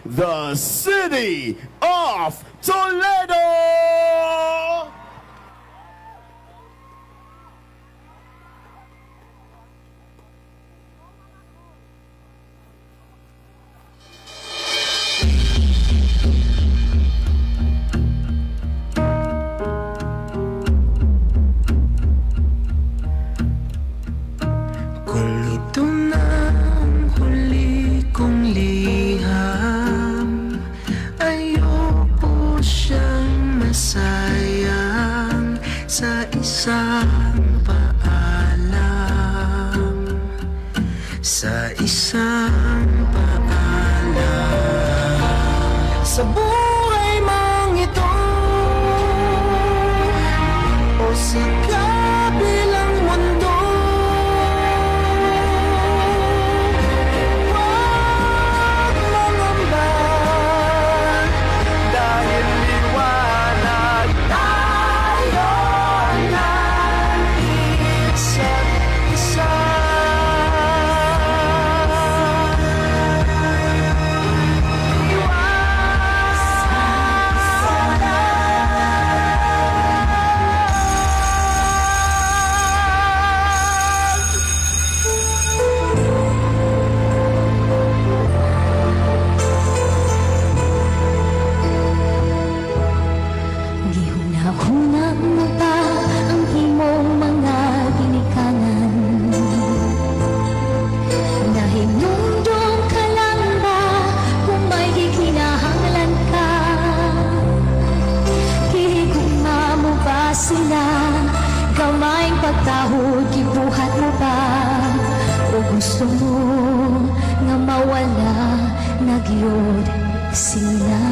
the city of Toledo! Kung ito na ang huli kong liham, ayoko siyang masayang sa isang paalam, sa isang paalam. Sa buhay mong ito, o sa kabilang mundo, Gihuna-huna mo pa ang imong mga ginikanan. Nahinumdum ka lang ba kung may gikinahanglan ka? Higugma mo ba sila? Kamayng pagtahod, gibuhat mo ba? O gusto mo nga mawala na gyud sila?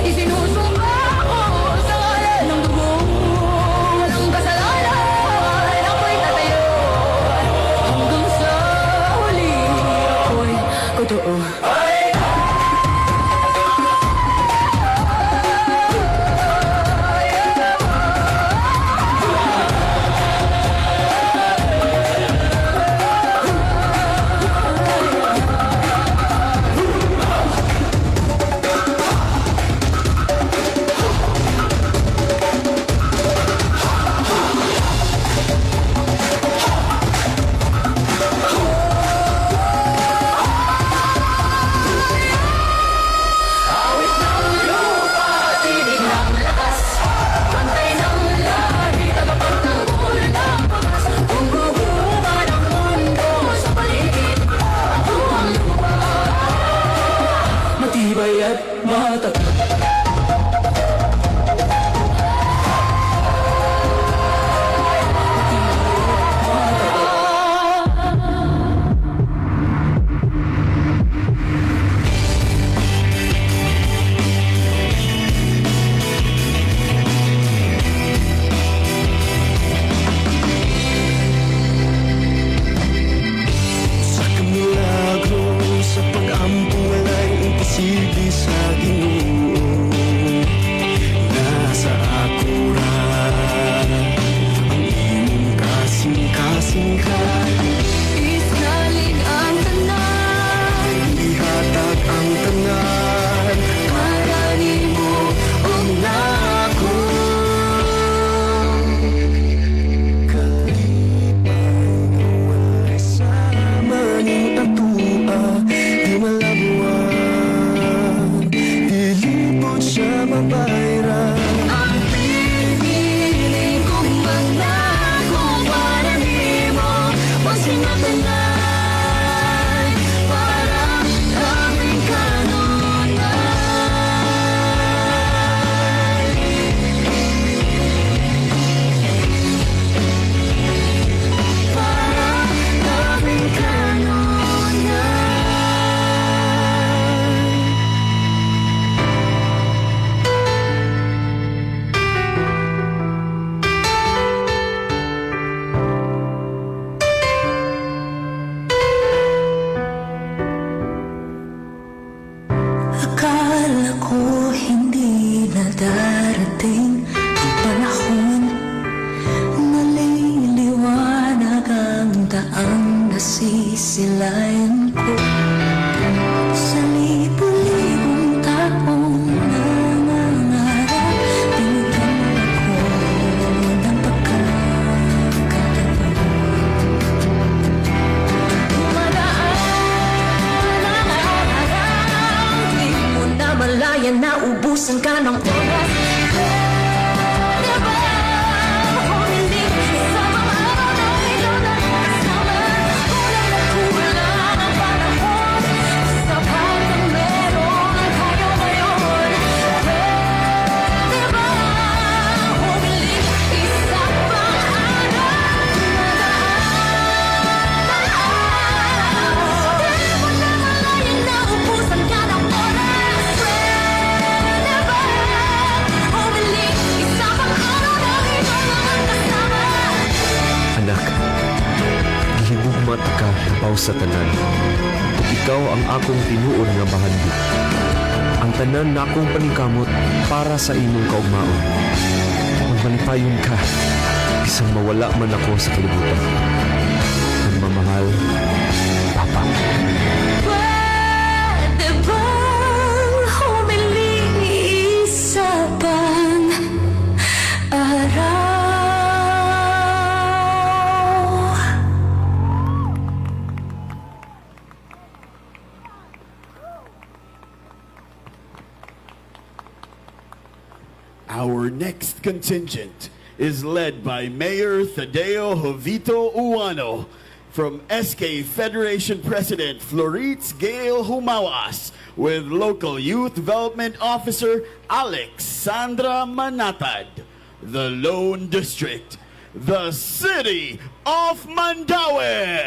Isinusumpa ko sa ngalan ng dugo, walang kasalanan. naubusan ka ng oras. Pwede ba humiling sa mga araw na ikaw na kasama? Kulang na kulang ang panahon, sapat na meron tayo ngayon. Pwede ba humiling isa pang araw na daan? Di mo na malayang naubusan ka ng oras. Pwede ba humiling isa pang araw na ikaw lang ang kasama? Anak, gihigugmat ka napaw sa tanan. Ug ikaw ang akong tinuod nga bahandi. Ang tanan na akong paningkamot para sa imong kaugmaon. Magmalipayon ka, isang mawala man ako sa kalibutan. Ang mamahal, Papa. Pwede bang humiling isa pang araw? Our next contingent is led by Mayor Thadeo Jovito Uano, from SK Federation President Floritz Gail Humawas, with Local Youth Development Officer Alexandra Manatad. The Lone District, the City of Mandaue.